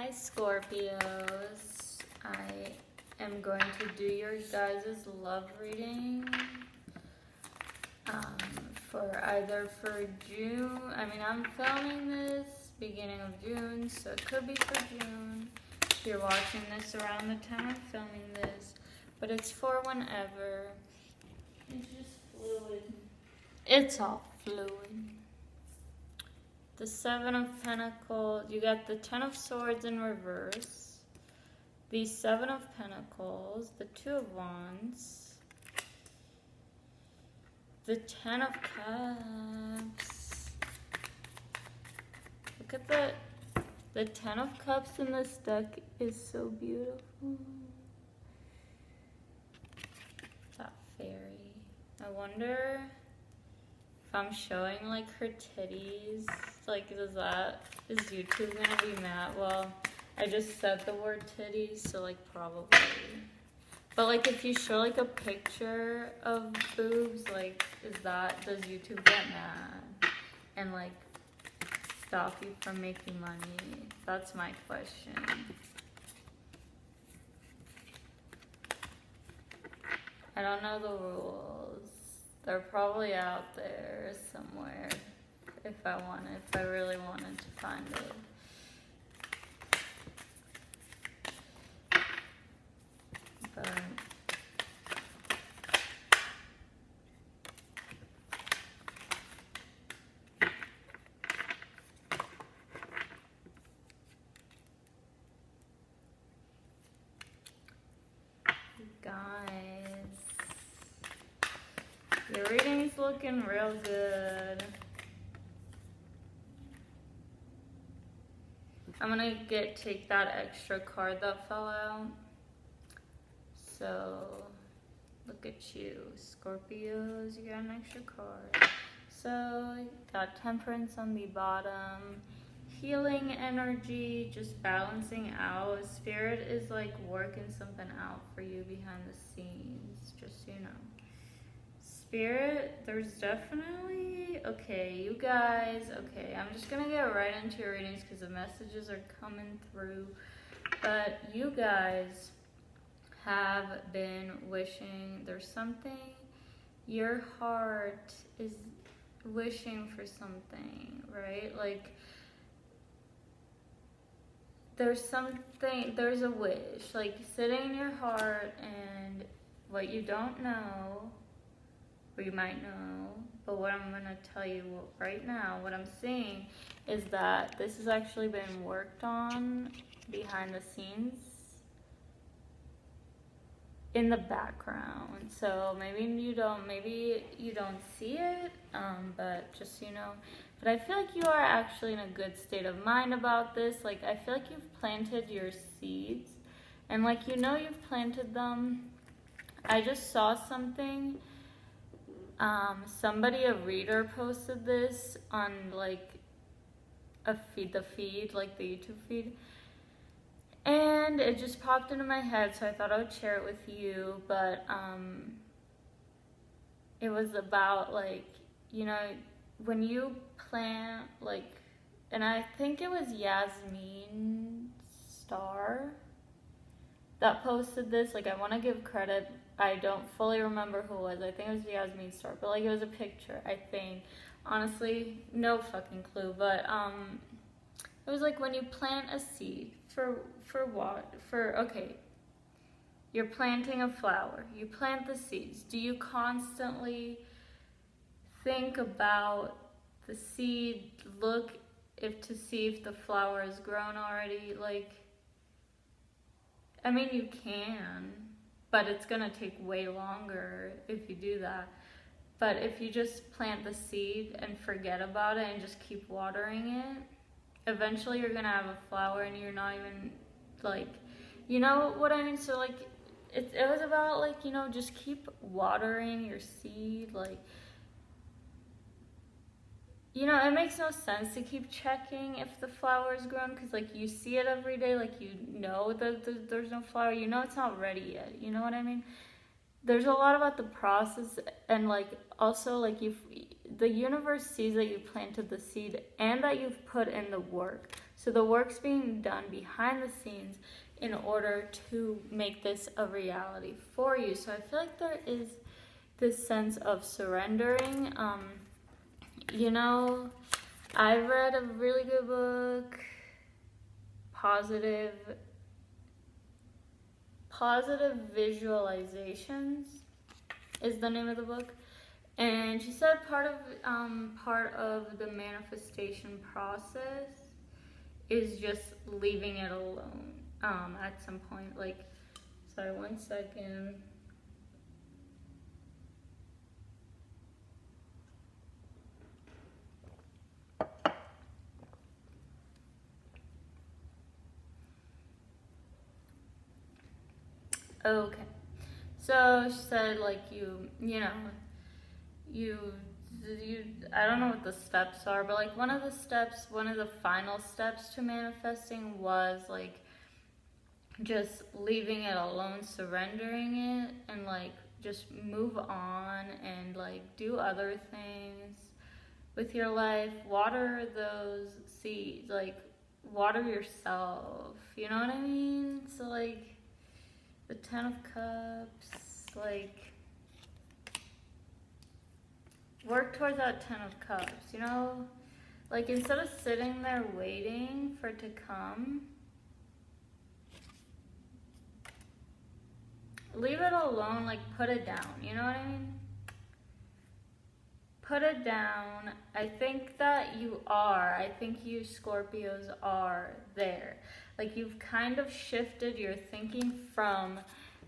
Hi Scorpios, I am going to do your guys' love reading for June. I'm filming this beginning of June, so it could be for June. If you're watching this around the time I'm filming this, but it's for whenever. It's just fluid. It's all fluid. The Seven of Pentacles, you got the Ten of Swords in reverse, the Seven of Pentacles, the Two of Wands, the Ten of Cups. Look at the Ten of Cups in this deck is so beautiful. That fairy. I wonder if I'm showing like her titties, like is YouTube gonna be mad? Well, I just said the word titties, so like probably. But like if you show like a picture of boobs, like does YouTube get mad and like stop you from making money? That's my question. I don't know the rules. They're probably out there somewhere if I really wanted to find it. But guys, your reading's looking real good. I'm gonna take that extra card that fell out. So look at you, Scorpios, you got an extra card. So you got Temperance on the bottom, healing energy, just balancing out. Spirit is like working something out for you behind the scenes, just so you know. Spirit, there's definitely, you guys, I'm just gonna get right into your readings because the messages are coming through. But you guys have been wishing, there's something, your heart is wishing for something, right? Like, there's a wish, like sitting in your heart, and what you don't know, or you might know, but what I'm going to tell you right now, what I'm seeing is that this has actually been worked on behind the scenes in the background. So maybe you don't see it, but just so you know. But I feel like you are actually in a good state of mind about this. Like, I feel like you've planted your seeds, and like, you've planted them. I just saw something. A reader posted this on like the YouTube feed, and it just popped into my head, so I thought I would share it with you. But it was about like, when you plant, like, and I think it was Yasmin Star that posted this. Like, I want to give credit. I don't fully remember who it was. I think it was Yasmin Star, but like, it was a picture, I think. Honestly, no fucking clue. But it was like, when you plant a seed for what? You're planting a flower. You plant the seeds. Do you constantly think about the seed, to see if the flower has grown already? Like, you can, but it's gonna take way longer if you do that. But if you just plant the seed and forget about it and just keep watering it, eventually you're gonna have a flower, and you're not even like, you know what I mean? So like, it was about like, just keep watering your seed. Like, it makes no sense to keep checking if the flower is grown, because like, you see it every day, like, that there's no flower, it's not ready yet, you know what I mean? There's a lot about the process, and like, also like, the universe sees that you planted the seed and that you've put in the work. So the work's being done behind the scenes in order to make this a reality for you. So I feel like there is this sense of surrendering. You know, I read a really good book, Positive Visualizations is the name of the book. And she said part of the manifestation process is just leaving it alone at some point. Like, sorry, 1 second. Okay. So she said, like, you I don't know what the steps are, but like one of the final steps to manifesting was like just leaving it alone, surrendering it, and like just move on and like do other things with your life. Water those seeds, like water yourself, you know what I mean? So like the 10 of Cups, like work towards that 10 of Cups, you know? Like instead of sitting there waiting for it to come, leave it alone, like put it down, you know what I mean? Put it down. I think you Scorpios are there. Like you've kind of shifted your thinking from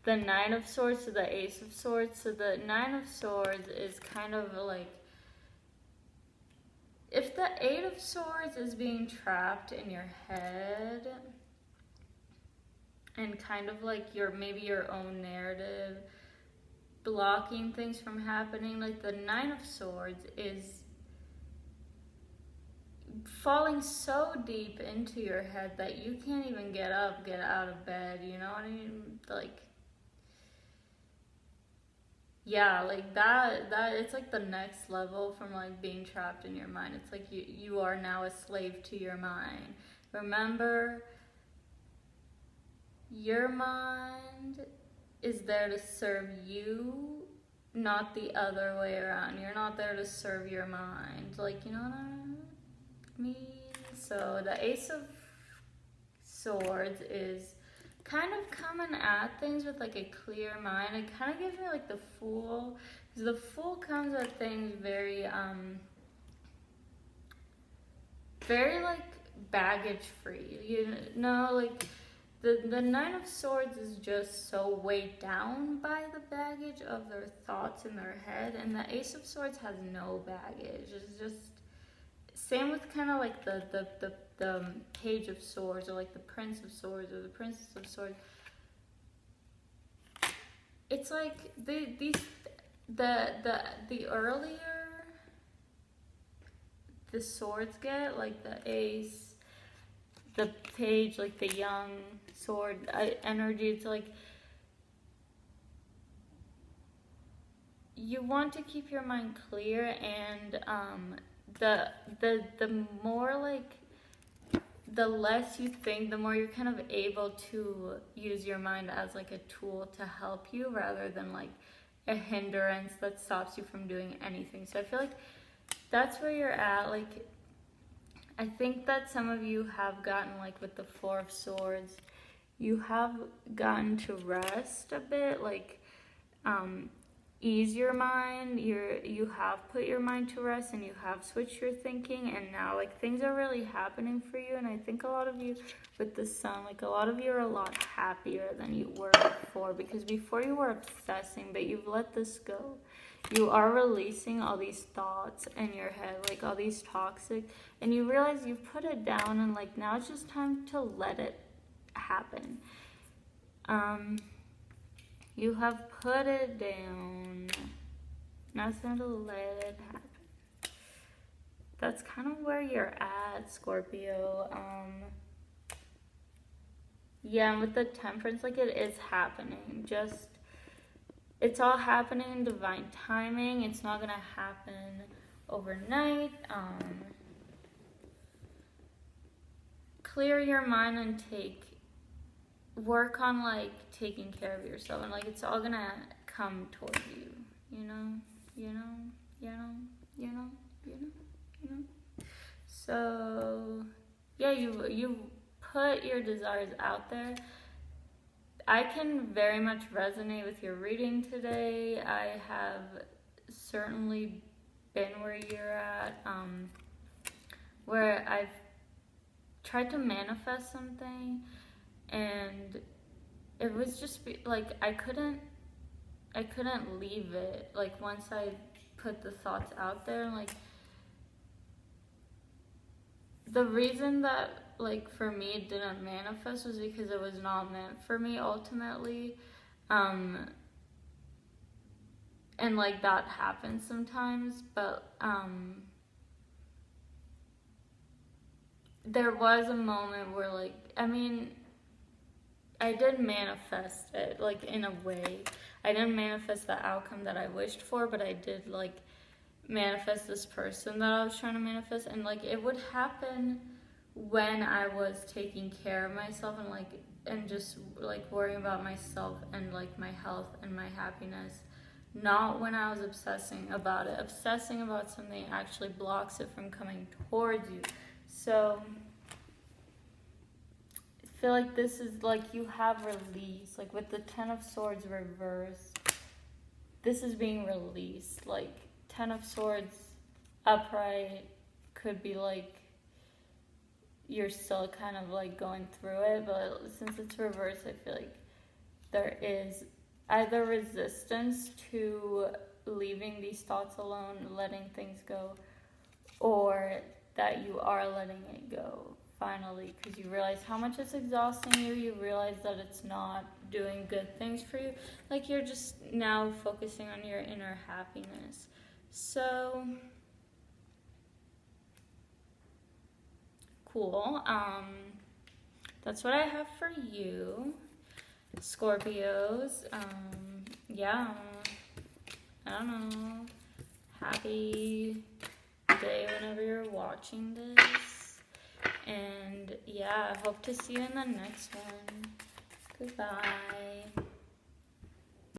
the 9 of Swords to the Ace of Swords. So the 9 of Swords is kind of like, if the 8 of Swords is being trapped in your head and kind of like maybe your own narrative blocking things from happening, like the 9 of Swords is falling so deep into your head that you can't even get out of bed, you know what I mean? Like, yeah, like that it's like the next level from like being trapped in your mind. It's like you are now a slave to your mind. Remember, your mind is there to serve you, not the other way around. You're not there to serve your mind. Like, you know what I mean? So the Ace of Swords is kind of coming at things with like a clear mind. It kind of gives me like the Fool, because the Fool comes at things very like baggage free, you know, like the 9 of Swords is just so weighed down by the baggage of their thoughts in their head, and the Ace of Swords has no baggage. It's just same with kind of like the Page of Swords, or like the Prince of Swords or the Princess of Swords. It's like the earlier the swords get, like the Ace, the Page, like the young sword energy, it's like you want to keep your mind clear, and the more like the less you think, the more you're kind of able to use your mind as like a tool to help you, rather than like a hindrance that stops you from doing anything. So I feel like that's where you're at. Like, I think that some of you have gotten, like with the 4 of Swords, you have gotten to rest a bit, like ease your mind. You have put your mind to rest, and you have switched your thinking, and now like things are really happening for you. And I think a lot of you with the Sun, like a lot of you are a lot happier than you were before, because before you were obsessing, but you've let this go. You are releasing all these thoughts in your head, like all these toxic, and you realize you've put it down, and like now it's just time to let it happen. You have put it down. Now it's time to let it happen. That's kind of where you're at, Scorpio. Yeah, and with the Temperance, like it is happening. Just, it's all happening in divine timing. It's not gonna happen overnight. clear your mind and work on like taking care of yourself, and like it's all gonna come towards you, you know, you know, you know, you know, you know, you know. So yeah, you put your desires out there. I can very much resonate with your reading today. I have certainly been where you're at, where I've tried to manifest something, and it was just like I couldn't leave it. Like once I put the thoughts out there, like the reason that like for me it didn't manifest was because it was not meant for me ultimately. And like that happens sometimes, but there was a moment where like I did manifest it, like in a way. I didn't manifest the outcome that I wished for, but I did like manifest this person that I was trying to manifest, and like it would happen when I was taking care of myself and just like worrying about myself and like my health and my happiness, not when I was obsessing about it. Obsessing about something actually blocks it from coming towards you. So I feel like this is like you have release, like with the Ten of Swords reversed, this is being released. Like Ten of Swords upright could be like you're still kind of like going through it, but since it's reversed, I feel like there is either resistance to leaving these thoughts alone, letting things go, or that you are letting it go finally, because you realize how much it's exhausting you. You realize that it's not doing good things for you. Like you're just now focusing on your inner happiness. So cool. That's what I have for you, Scorpios. Yeah, I don't know. Happy day whenever you're watching this. And yeah, I hope to see you in the next one. Goodbye.